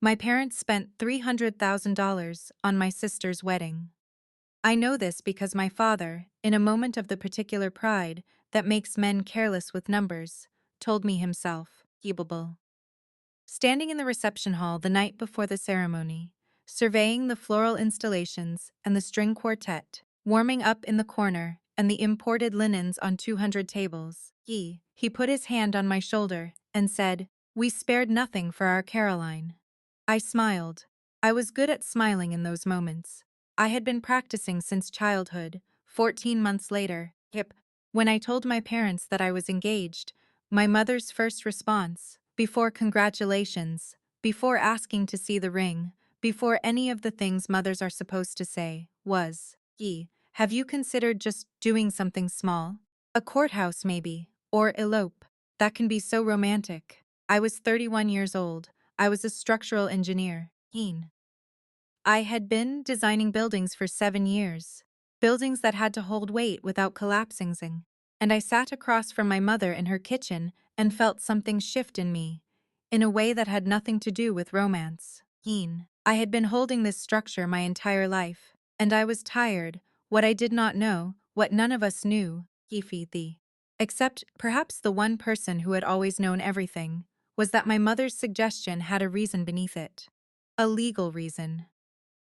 My parents spent $300,000 on my sister's wedding. I know this because my father, in a moment of the particular pride that makes men careless with numbers, told me himself, "Keepable." Standing in the reception hall the night before the ceremony, surveying the floral installations and the string quartet, warming up in the corner and the imported linens on 200 tables, he put his hand on my shoulder and said, "We spared nothing for our Caroline." I smiled. I was good at smiling in those moments. I had been practicing since childhood. 14 months later, when I told my parents that I was engaged, my mother's first response, before congratulations, before asking to see the ring, before any of the things mothers are supposed to say, was, have you considered just doing something small? A courthouse maybe, or elope. That can be so romantic." I was 31 years old. I was a structural engineer. I had been designing buildings for 7 years. Buildings that had to hold weight without collapsing. And I sat across from my mother in her kitchen and felt something shift in me, in a way that had nothing to do with romance. I had been holding this structure my entire life, and I was tired, what I did not know, what none of us knew, except perhaps the one person who had always known everything, was that my mother's suggestion had a reason beneath it. A legal reason.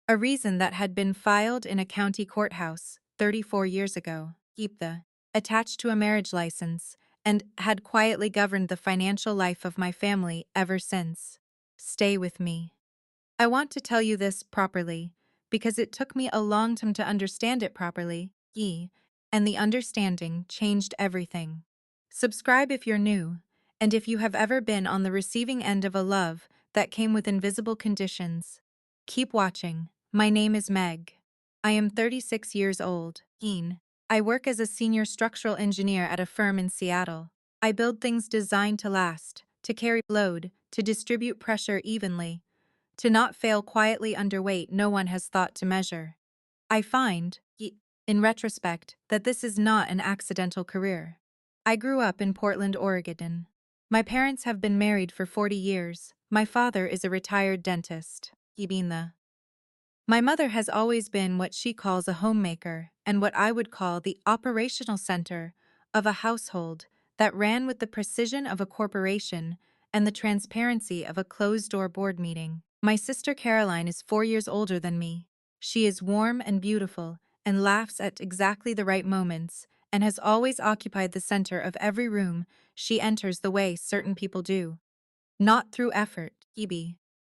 A reason that had been filed in a county courthouse 34 years ago, attached to a marriage license, and had quietly governed the financial life of my family ever since. Stay with me. I want to tell you this properly, because it took me a long time to understand it properly, and the understanding changed everything. Subscribe if you're new, and if you have ever been on the receiving end of a love that came with invisible conditions. Keep watching. My name is Meg. I am 36 years old. I work as a senior structural engineer at a firm in Seattle. I build things designed to last, to carry load, to distribute pressure evenly, to not fail quietly under weight no one has thought to measure. I find, in retrospect, that this is not an accidental career. I grew up in Portland, Oregon. My parents have been married for 40 years. My father is a retired dentist. My mother has always been what she calls a homemaker and what I would call the operational center of a household that ran with the precision of a corporation and the transparency of a closed-door board meeting. My sister Caroline is 4 years older than me. She is warm and beautiful and laughs at exactly the right moments and has always occupied the center of every room she enters the way certain people do. Not through effort,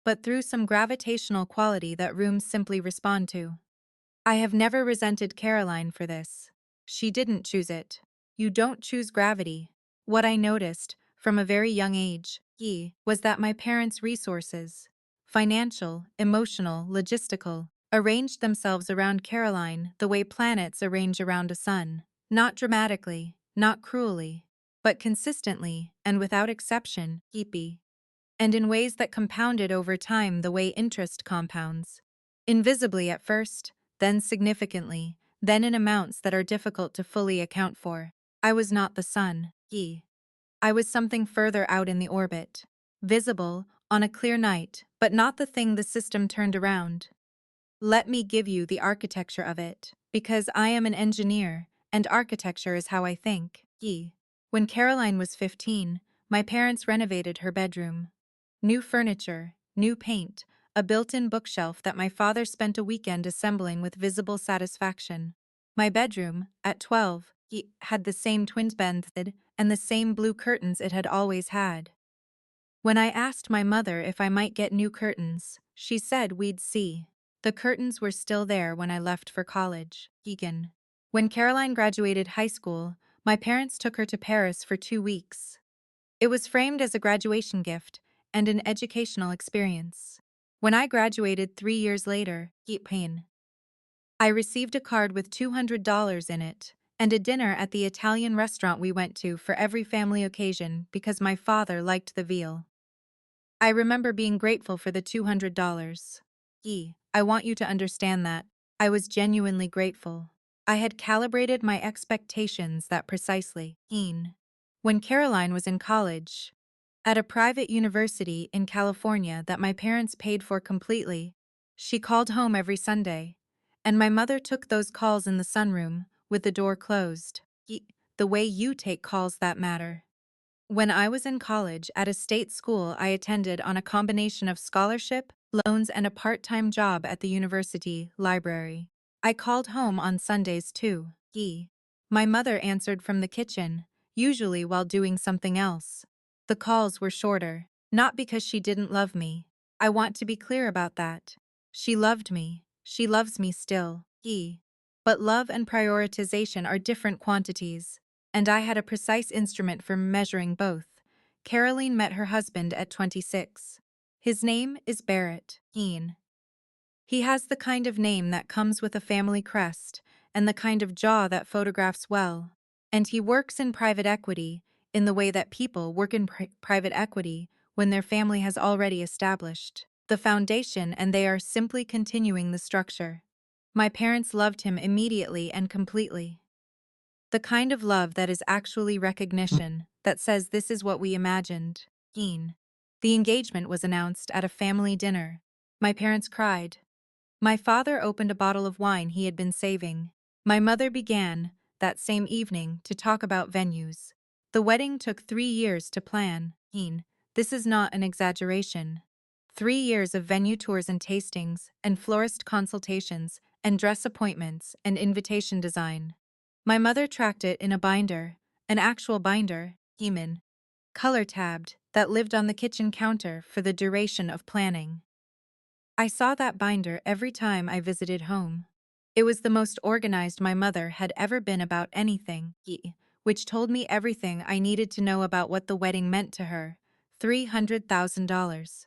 but through some gravitational quality that rooms simply respond to. I have never resented Caroline for this. She didn't choose it. You don't choose gravity. What I noticed, from a very young age, was that my parents' resources, financial, emotional, logistical, arranged themselves around Caroline the way planets arrange around a sun. Not dramatically, not cruelly, but consistently and without exception, and in ways that compounded over time the way interest compounds. Invisibly at first, then significantly, then in amounts that are difficult to fully account for. I was not the sun, I was something further out in the orbit. Visible, on a clear night, but not the thing the system turned around. Let me give you the architecture of it, because I am an engineer, and architecture is how I think. When Caroline was 15, my parents renovated her bedroom. New furniture, new paint, a built-in bookshelf that my father spent a weekend assembling with visible satisfaction. My bedroom, at 12, had the same twin bed and the same blue curtains it had always had. When I asked my mother if I might get new curtains, she said we'd see. The curtains were still there when I left for college. When Caroline graduated high school, my parents took her to Paris for 2 weeks. It was framed as a graduation gift and an educational experience. When I graduated 3 years later, I received a card with $200 in it and a dinner at the Italian restaurant we went to for every family occasion because my father liked the veal. I remember being grateful for the $200. I want you to understand that. I was genuinely grateful. I had calibrated my expectations that precisely. When Caroline was in college, At a private university in California that my parents paid for completely. She called home every Sunday, and my mother took those calls in the sunroom, with the door closed. The way you take calls that matter. When I was in college at a state school I attended on a combination of scholarship, loans, and a part-time job at the university library. I called home on Sundays too. My mother answered from the kitchen, usually while doing something else. The calls were shorter, not because she didn't love me. I want to be clear about that. She loved me. She loves me still. But love and prioritization are different quantities, and I had a precise instrument for measuring both. Caroline met her husband at 26. His name is Barrett. He has the kind of name that comes with a family crest, and the kind of jaw that photographs well. And he works in private equity, in the way that people work in private equity when their family has already established the foundation and they are simply continuing the structure. My parents loved him immediately and completely. The kind of love that is actually recognition, that says this is what we imagined. The engagement was announced at a family dinner. My parents cried. My father opened a bottle of wine he had been saving. My mother began, that same evening, to talk about venues. The wedding took 3 years to plan. This is not an exaggeration. 3 years of venue tours and tastings, and florist consultations, and dress appointments, and invitation design. My mother tracked it in a binder, an actual binder, color-tabbed, that lived on the kitchen counter for the duration of planning. I saw that binder every time I visited home. It was the most organized my mother had ever been about anything, which told me everything I needed to know about what the wedding meant to her. $300,000.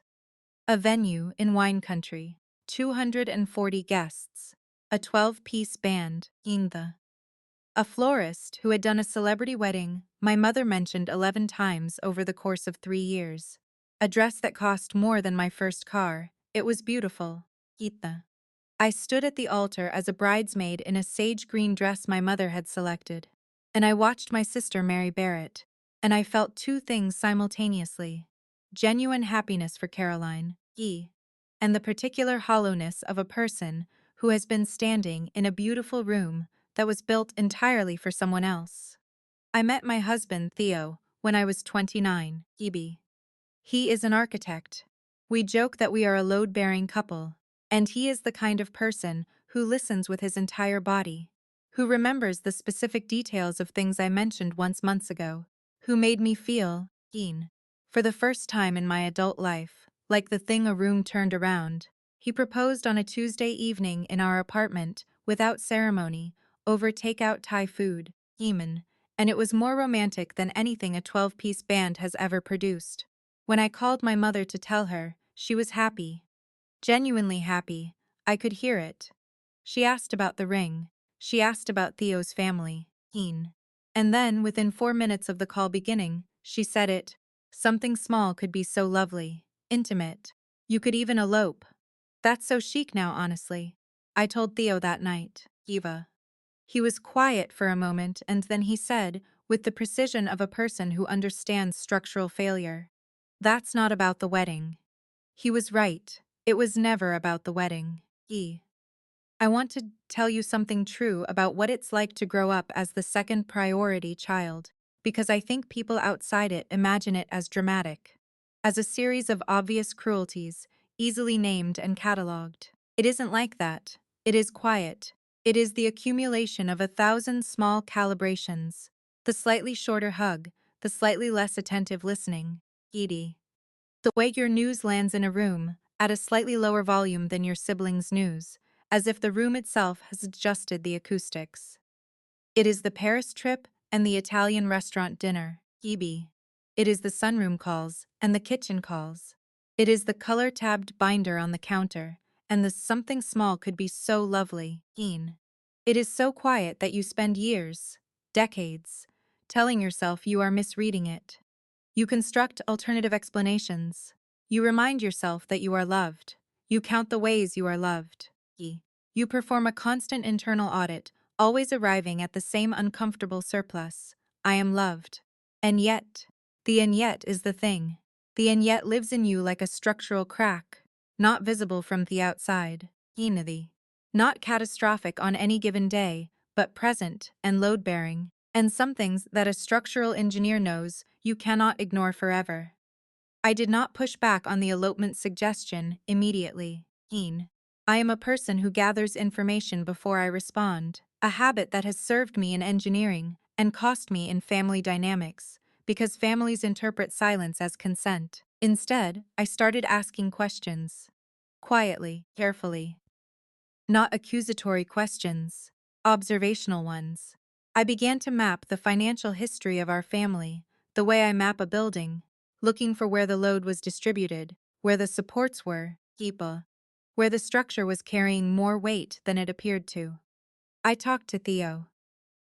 A venue in wine country. 240 guests. A 12-piece band. A florist who had done a celebrity wedding, my mother mentioned 11 times over the course of 3 years. A dress that cost more than my first car. It was beautiful. I stood at the altar as a bridesmaid in a sage green dress my mother had selected. And I watched my sister marry Barrett. And I felt two things simultaneously. Genuine happiness for Caroline, and the particular hollowness of a person who has been standing in a beautiful room that was built entirely for someone else. I met my husband, Theo, when I was 29. He is an architect. We joke that we are a load-bearing couple, and he is the kind of person who listens with his entire body, who remembers the specific details of things I mentioned once months ago, who made me feel keen. For the first time in my adult life, like the thing a room turned around, he proposed on a Tuesday evening in our apartment, without ceremony, over takeout Thai food, and it was more romantic than anything a 12-piece band has ever produced. When I called my mother to tell her, she was happy. Genuinely happy. I could hear it. She asked about the ring. She asked about Theo's family. And then, within 4 minutes of the call beginning, she said it. Something small could be so lovely. Intimate. You could even elope. That's so chic now, honestly. I told Theo that night. Eva. He was quiet for a moment and then he said, with the precision of a person who understands structural failure. That's not about the wedding. He was right. It was never about the wedding. I want to tell you something true about what it's like to grow up as the second priority child, because I think people outside it imagine it as dramatic, as a series of obvious cruelties, easily named and catalogued. It isn't like that. It is quiet. It is the accumulation of 1,000 small calibrations. The slightly shorter hug, the slightly less attentive listening. Edie. The way your news lands in a room, at a slightly lower volume than your sibling's news, as if the room itself has adjusted the acoustics. It is the Paris trip and the Italian restaurant dinner. It is the sunroom calls and the kitchen calls. It is the color-tabbed binder on the counter, and the something small could be so lovely. It is so quiet that you spend years, decades, telling yourself you are misreading it. You construct alternative explanations. You remind yourself that you are loved. You count the ways you are loved. You perform a constant internal audit, always arriving at the same uncomfortable surplus. I am loved. And yet, the and yet is the thing. The and yet lives in you like a structural crack, not visible from the outside. Enity. Not catastrophic on any given day, but present and load-bearing, and some things that a structural engineer knows you cannot ignore forever. I did not push back on the elopement suggestion immediately. I am a person who gathers information before I respond, a habit that has served me in engineering and cost me in family dynamics, because families interpret silence as consent. Instead, I started asking questions. Quietly, carefully. Not accusatory questions, observational ones. I began to map the financial history of our family, the way I map a building, looking for where the load was distributed, where the supports were, Keepa, where the structure was carrying more weight than it appeared to. I talked to Theo.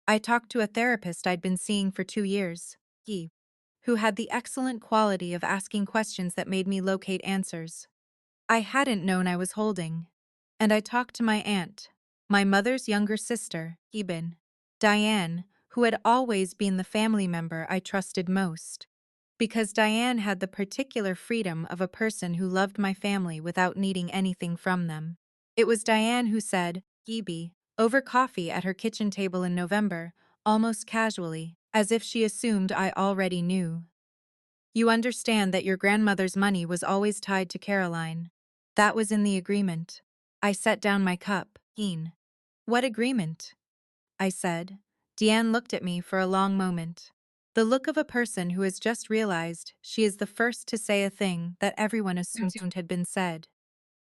I talked to a therapist I'd been seeing for 2 years, he, who had the excellent quality of asking questions that made me locate answers I hadn't known I was holding. And I talked to my aunt, my mother's younger sister, Eben, Diane, who had always been the family member I trusted most. Because Diane had the particular freedom of a person who loved my family without needing anything from them. It was Diane who said, Gebe, over coffee at her kitchen table in November, almost casually, as if she assumed I already knew. You understand that your grandmother's money was always tied to Caroline. That was in the agreement. I set down my cup. What agreement? I said. Deanne looked at me for a long moment. The look of a person who has just realized she is the first to say a thing that everyone assumed had been said.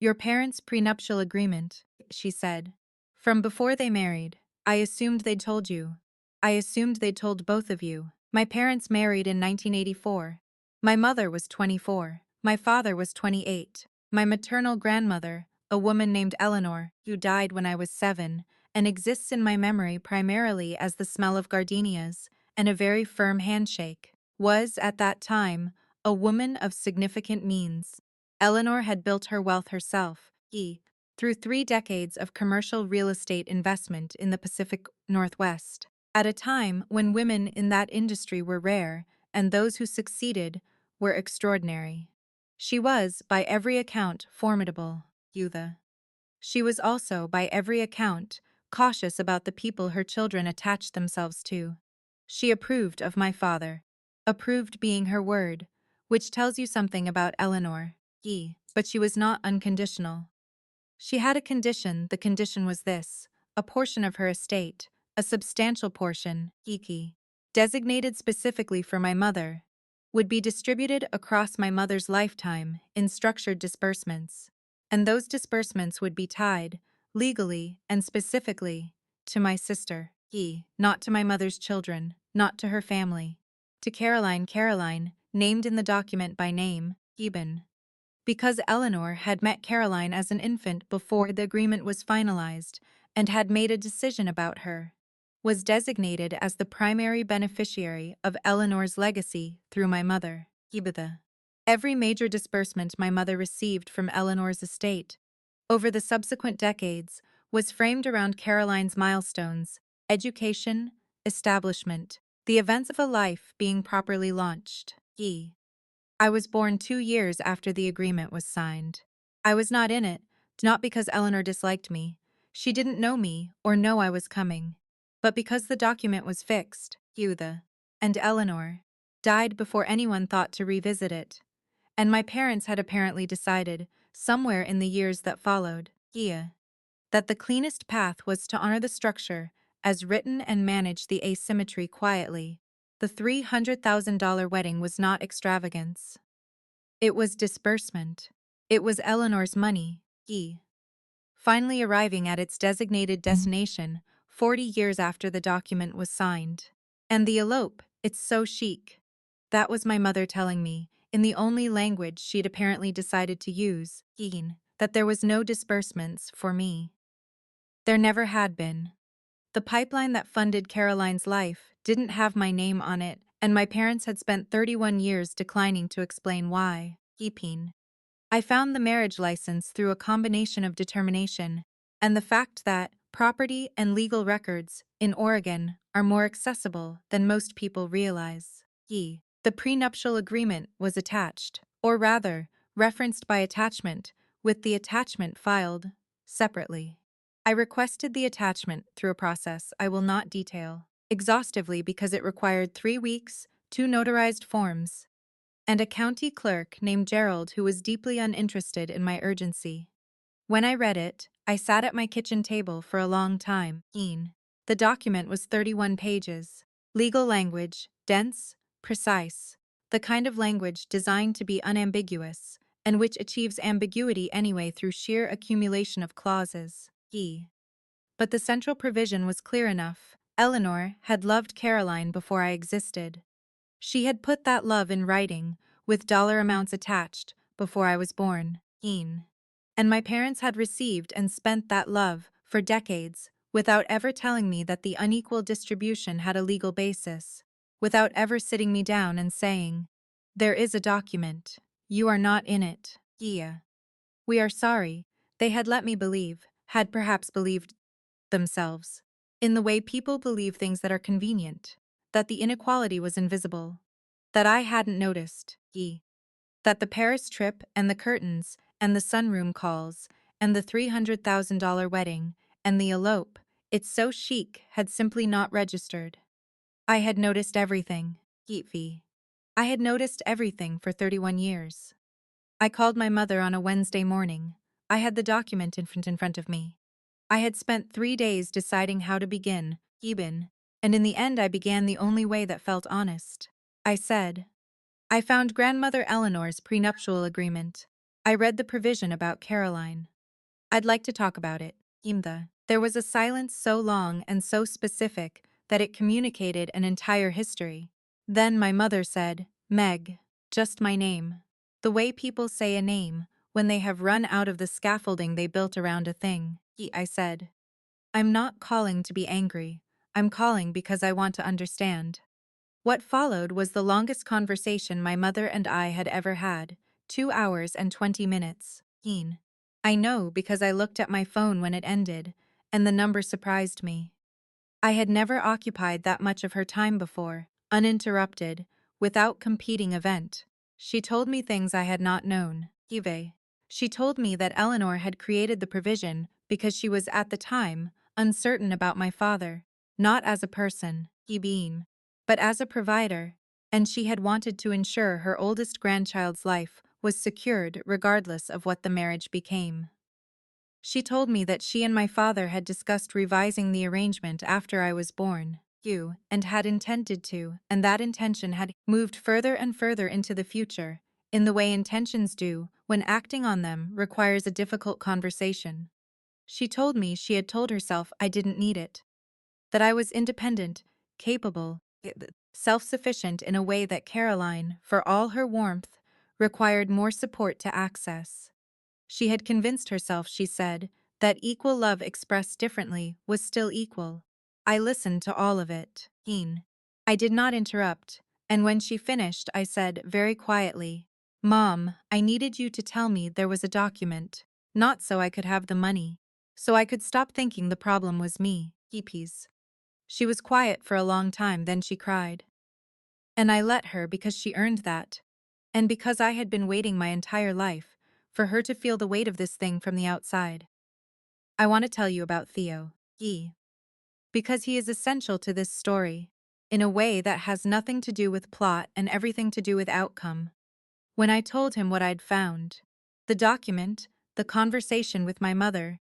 Your parents' prenuptial agreement, she said. From before they married, I assumed they'd told you. I assumed they'd told both of you. My parents married in 1984. My mother was 24. My father was 28. My maternal grandmother, a woman named Eleanor, who died when I was 7, and exists in my memory primarily as the smell of gardenias and a very firm handshake, was, at that time, a woman of significant means. Eleanor had built her wealth herself, through 3 decades of commercial real estate investment in the Pacific Northwest, at a time when women in that industry were rare and those who succeeded were extraordinary. She was, by every account, formidable, Yutha. She was also, by every account, cautious about the people her children attached themselves to. She approved of my father. Approved being her word, which tells you something about Eleanor, but she was not unconditional. She had a condition. The condition was this: a portion of her estate, a substantial portion, designated specifically for my mother, would be distributed across my mother's lifetime in structured disbursements, and those disbursements would be tied, legally and specifically, to my sister, not to my mother's children, not to her family, to Caroline, named in the document by name, Eben. Because Eleanor had met Caroline as an infant before the agreement was finalized and had made a decision about her, was designated as the primary beneficiary of Eleanor's legacy through my mother, Ibitha. Every major disbursement my mother received from Eleanor's estate, over the subsequent decades, was framed around Caroline's milestones: education, establishment, the events of a life being properly launched. I was born 2 years after the agreement was signed. I was not in it, not because Eleanor disliked me. She didn't know me or know I was coming. But because the document was fixed, Yutha, and Eleanor, died before anyone thought to revisit it. And my parents had apparently decided, somewhere in the years that followed, that the cleanest path was to honor the structure as written and manage the asymmetry quietly. The $300,000 wedding was not extravagance. It was disbursement. It was Eleanor's money, finally arriving at its designated destination 40 years after the document was signed. And the elope, it's so chic. That was my mother telling me, in the only language she'd apparently decided to use, that there was no disbursements for me. There never had been. The pipeline that funded Caroline's life didn't have my name on it, and my parents had spent 31 years declining to explain why. I found the marriage license through a combination of determination and the fact that property and legal records in Oregon are more accessible than most people realize. The prenuptial agreement was attached, or rather, referenced by attachment, with the attachment filed separately. I requested the attachment through a process I will not detail exhaustively because it required 3 weeks, 2 notarized forms, and a county clerk named Gerald who was deeply uninterested in my urgency. When I read it, I sat at my kitchen table for a long time. The document was 31 pages. Legal language, dense, precise, the kind of language designed to be unambiguous, and which achieves ambiguity anyway through sheer accumulation of clauses. But the central provision was clear enough. Eleanor had loved Caroline before I existed. She had put that love in writing, with dollar amounts attached, before I was born. And my parents had received and spent that love for decades, without ever telling me that the unequal distribution had a legal basis, without ever sitting me down and saying, "There is a document. You are not in it. Yeah. We are sorry." They had let me believe, had perhaps believed themselves, in the way people believe things that are convenient, that the inequality was invisible, that I hadn't noticed, that the Paris trip and the curtains and the sunroom calls and the $300,000 wedding and the elope, it's so chic, had simply not registered. I had noticed everything, Geetvi. I had noticed everything for 31 years. I called my mother on a Wednesday morning. I had the document in front of me. I had spent 3 days deciding how to begin, even, and in the end I began the only way that felt honest. I said, I found Grandmother Eleanor's prenuptial agreement. I read the provision about Caroline. I'd like to talk about it. Imda. There was a silence so long and so specific that it communicated an entire history. Then my mother said, Meg, just my name. The way people say a name when they have run out of the scaffolding they built around a thing. I said, I'm not calling to be angry. I'm calling because I want to understand. What followed was the longest conversation my mother and I had ever had, 2 hours and 20 minutes. I know because I looked at my phone when it ended, and the number surprised me. I had never occupied that much of her time before, uninterrupted, without competing event. She told me things I had not known. She told me that Eleanor had created the provision because she was at the time uncertain about my father, not as a person, but as a provider, and she had wanted to ensure her oldest grandchild's life was secured regardless of what the marriage became. She told me that she and my father had discussed revising the arrangement after I was born, and had intended to, and that intention had moved further and further into the future, in the way intentions do when acting on them requires a difficult conversation. She told me she had told herself I didn't need it, that I was independent, capable, self-sufficient in a way that Caroline, for all her warmth, required more support to access. She had convinced herself, she said, that equal love expressed differently was still equal. I listened to all of it. I did not interrupt, and when she finished I said very quietly, Mom, I needed you to tell me there was a document, not so I could have the money, so I could stop thinking the problem was me. Hippies. She was quiet for a long time, then she cried. And I let her because she earned that, and because I had been waiting my entire life for her to feel the weight of this thing from the outside. I want to tell you about Theo, because he is essential to this story, in a way that has nothing to do with plot and everything to do with outcome. When I told him what I'd found, the document, the conversation with my mother,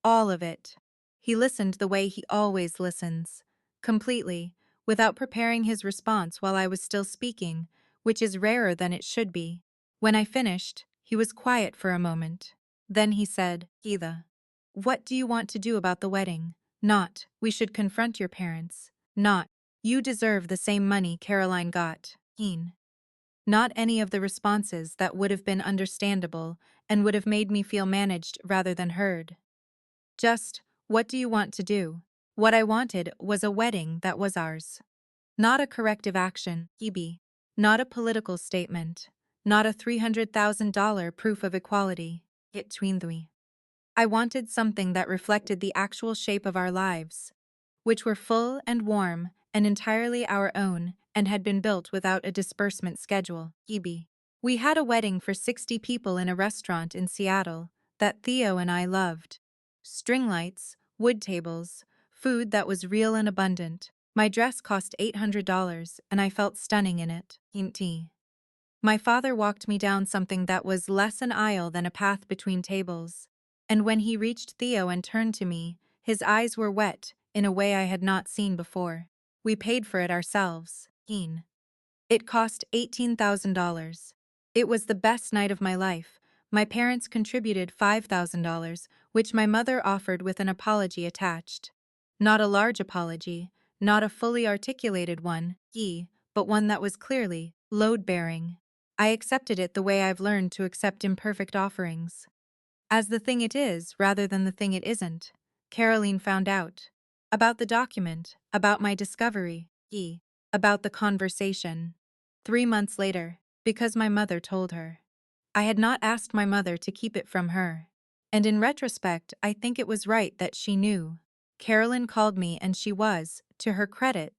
all of it, he listened the way he always listens, completely, without preparing his response while I was still speaking, which is rarer than it should be. When I finished, he was quiet for a moment. Then he said, Gila, what do you want to do about the wedding? Not, we should confront your parents. Not, you deserve the same money Caroline got. Not any of the responses that would have been understandable and would have made me feel managed rather than heard. Just, what do you want to do? What I wanted was a wedding that was ours. Not a corrective action, Ibi. Not a political statement. Not a $300,000 proof of equality. Between the. I wanted something that reflected the actual shape of our lives, which were full and warm and entirely our own and had been built without a disbursement schedule. Ibi. We had a wedding for 60 people in a restaurant in Seattle that Theo and I loved. String lights, wood tables, food that was real and abundant. My dress cost $800 and I felt stunning in it. Empty. My father walked me down something that was less an aisle than a path between tables. And when he reached Theo and turned to me, his eyes were wet in a way I had not seen before. We paid for it ourselves. It cost $18,000. It was the best night of my life. My parents contributed $5,000, which my mother offered with an apology attached. Not a large apology, not a fully articulated one, but one that was clearly load-bearing. I accepted it the way I've learned to accept imperfect offerings. As the thing it is rather than the thing it isn't. Caroline found out. About the document, about my discovery, about the conversation. 3 months later, because my mother told her. I had not asked my mother to keep it from her. And in retrospect, I think it was right that she knew. Carolyn called me and she was, to her credit,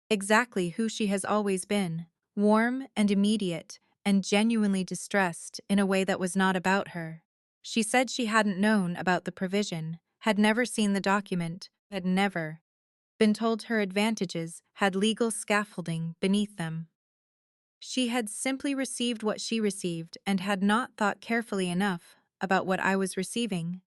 exactly who she has always been, warm and immediate, and genuinely distressed in a way that was not about her. She said she hadn't known about the provision, had never seen the document, had never been told her advantages had legal scaffolding beneath them. She had simply received what she received and had not thought carefully enough about what I was receiving,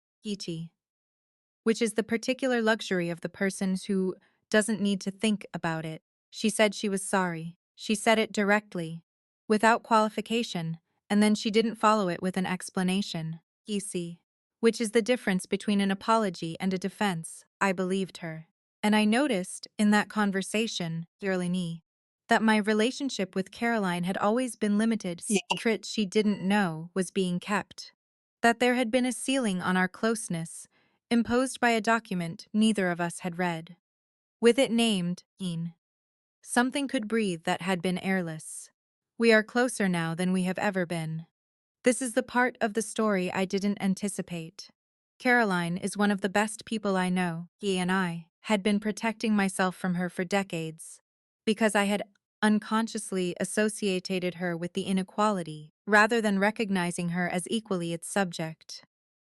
which is the particular luxury of the person who doesn't need to think about it. She said she was sorry. She said it directly, without qualification, and then she didn't follow it with an explanation, which is the difference between an apology and a defense. I believed her. And I noticed, in that conversation, that my relationship with Caroline had always been limited. Secret she didn't know was being kept. That there had been a ceiling on our closeness, imposed by a document neither of us had read. With it named, something could breathe that had been airless. We are closer now than we have ever been. This is the part of the story I didn't anticipate. Caroline is one of the best people I know. And I had been protecting myself from her for decades, because I had unconsciously associated her with the inequality, rather than recognizing her as equally its subject.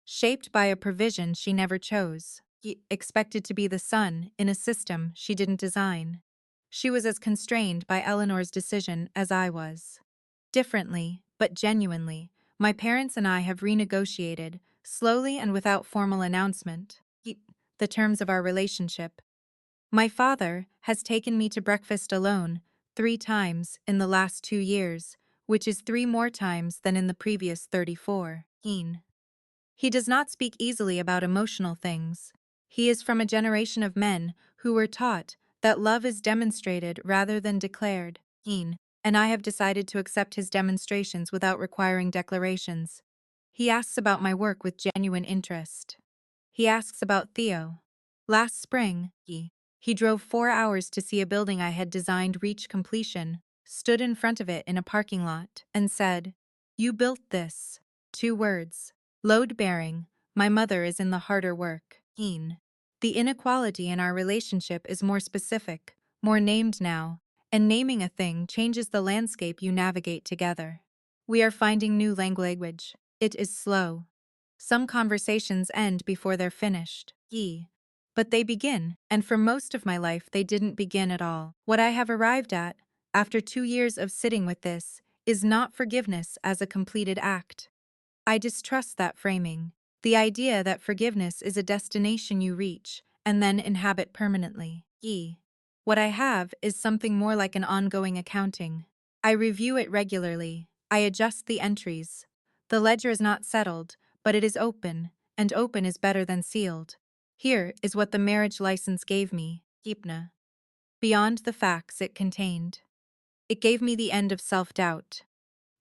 Shaped by a provision she never chose, expected to be the sun in a system she didn't design. She was as constrained by Eleanor's decision as I was. Differently, but genuinely, my parents and I have renegotiated, slowly and without formal announcement, the terms of our relationship. My father has taken me to breakfast alone 3 times in the last 2 years, which is 3 more times than in the previous 34. He does not speak easily about emotional things. He is from a generation of men who were taught that love is demonstrated rather than declared, and I have decided to accept his demonstrations without requiring declarations. He asks about my work with genuine interest. He asks about Theo. Last spring, he drove 4 hours to see a building I had designed reach completion, stood in front of it in a parking lot, and said, "You built this." 2 words. Load-bearing. My mother is in the harder work. The inequality in our relationship is more specific, more named now, and naming a thing changes the landscape you navigate together. We are finding new language. It is slow. Some conversations end before they're finished. But they begin, and for most of my life they didn't begin at all. What I have arrived at, after 2 years of sitting with this, is not forgiveness as a completed act. I distrust that framing, the idea that forgiveness is a destination you reach and then inhabit permanently. What I have is something more like an ongoing accounting. I review it regularly. I adjust the entries. The ledger is not settled, but it is open, and open is better than sealed. Here is what the marriage license gave me, beyond the facts it contained. It gave me the end of self-doubt.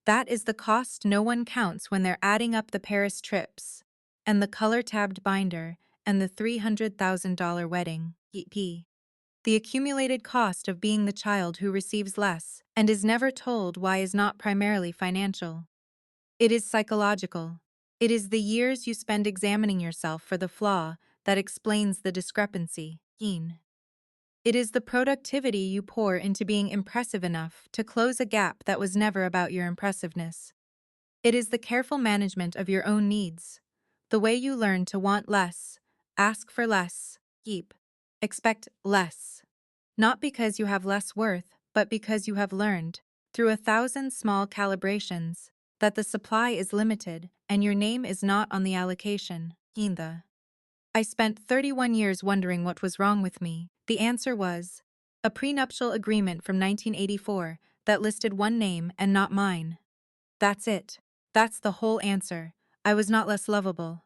That is the cost no one counts when they're adding up the Paris trips, and the color-tabbed binder, and the $300,000 wedding, The accumulated cost of being the child who receives less and is never told why is not primarily financial. It is psychological. It is the years you spend examining yourself for the flaw that explains the discrepancy. It is the productivity you pour into being impressive enough to close a gap that was never about your impressiveness. It is the careful management of your own needs, the way you learn to want less, ask for less, expect less. Not because you have less worth, but because you have learned, through 1,000 small calibrations, that the supply is limited and your name is not on the allocation. I spent 31 years wondering what was wrong with me. The answer was a prenuptial agreement from 1984 that listed one name and not mine. That's it. That's the whole answer. I was not less lovable.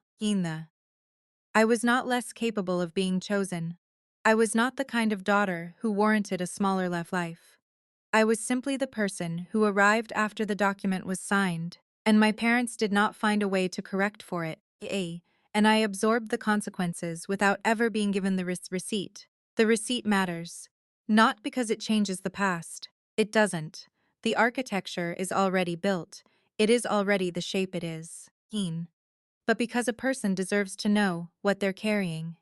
I was not less capable of being chosen. I was not the kind of daughter who warranted a smaller life. I was simply the person who arrived after the document was signed, and my parents did not find a way to correct for it, and I absorbed the consequences without ever being given the receipt. The receipt matters. Not because it changes the past. It doesn't. The architecture is already built. It is already the shape it is. But because a person deserves to know what they're carrying.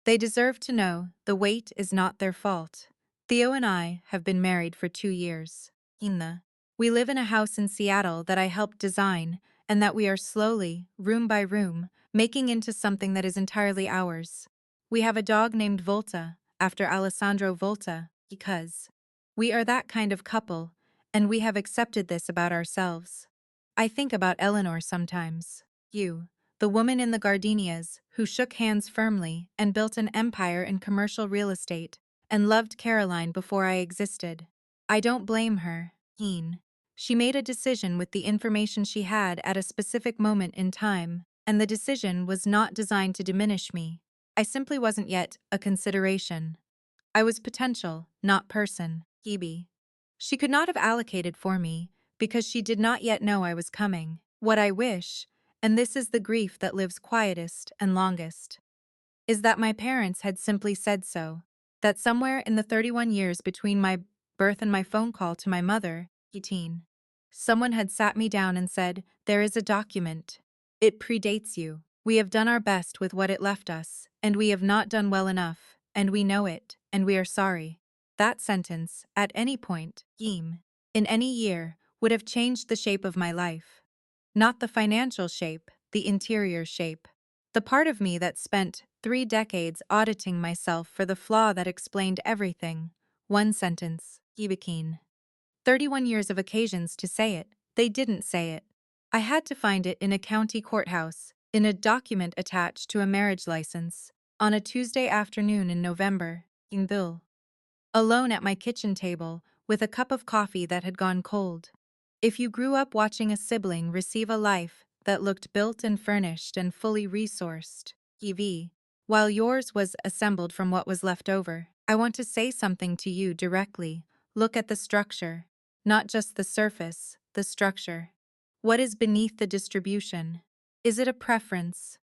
They deserve to know the weight is not their fault. Theo and I have been married for 2 years. We live in a house in Seattle that I helped design and that we are slowly, room by room, making into something that is entirely ours. We have a dog named Volta, after Alessandro Volta, because we are that kind of couple, and we have accepted this about ourselves. I think about Eleanor sometimes. The woman in the gardenias, who shook hands firmly and built an empire in commercial real estate, and loved Caroline before I existed. I don't blame her. She made a decision with the information she had at a specific moment in time, and the decision was not designed to diminish me. I simply wasn't yet a consideration. I was potential, not person. She could not have allocated for me, because she did not yet know I was coming. What I wish, and this is the grief that lives quietest and longest, is that my parents had simply said so, that somewhere in the 31 years between my birth and my phone call to my mother, 18, someone had sat me down and said, "There is a document. It predates you. We have done our best with what it left us, and we have not done well enough, and we know it, and we are sorry." That sentence, at any point, in any year, would have changed the shape of my life. Not the financial shape, the interior shape. The part of me that spent 3 decades auditing myself for the flaw that explained everything. One sentence, Ibikine. 31 years of occasions to say it, they didn't say it. I had to find it in a county courthouse, in a document attached to a marriage license, on a Tuesday afternoon in November, in Bill. Alone at my kitchen table, with a cup of coffee that had gone cold. If you grew up watching a sibling receive a life that looked built and furnished and fully resourced, while yours was assembled from what was left over, I want to say something to you directly. Look at the structure. Not just the surface, the structure. What is beneath the distribution? Is it a preference,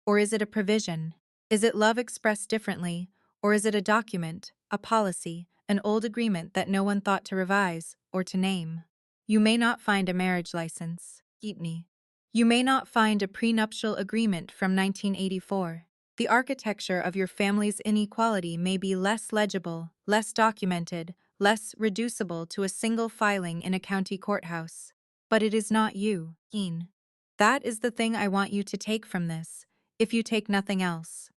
or is it a provision? Is it love expressed differently, or is it a document, a policy, an old agreement that no one thought to revise or to name? You may not find a marriage license, Gitni. You may not find a prenuptial agreement from 1984. The architecture of your family's inequality may be less legible, less documented, less reducible to a single filing in a county courthouse. But it is not you, That is the thing I want you to take from this, if you take nothing else.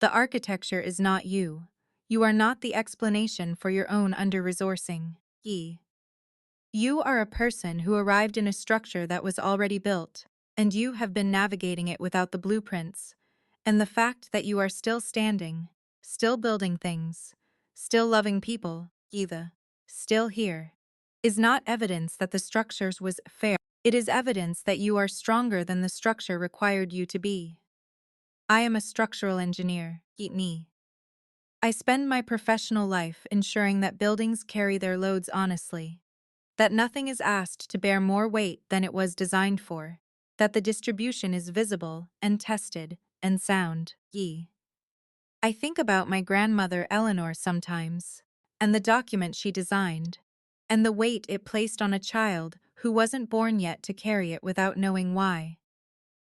The architecture is not you. You are not the explanation for your own under-resourcing. You are a person who arrived in a structure that was already built, and you have been navigating it without the blueprints. And the fact that you are still standing, still building things, still loving people, still here, is not evidence that the structures was fair. It is evidence that you are stronger than the structure required you to be. I am a structural engineer, I spend my professional life ensuring that buildings carry their loads honestly, that nothing is asked to bear more weight than it was designed for, that the distribution is visible and tested and sound. I think about my grandmother Eleanor sometimes, and the document she designed, and the weight it placed on a child who wasn't born yet to carry it without knowing why.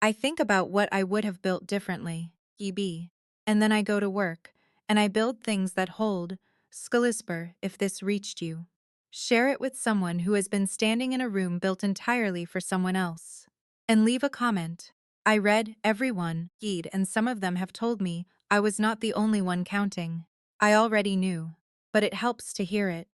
I think about what I would have built differently, and then I go to work, and I build things that hold. Sculisper, if this reached you. Share it with someone who has been standing in a room built entirely for someone else. And leave a comment. I read everyone, and some of them have told me I was not the only one counting. I already knew, but it helps to hear it.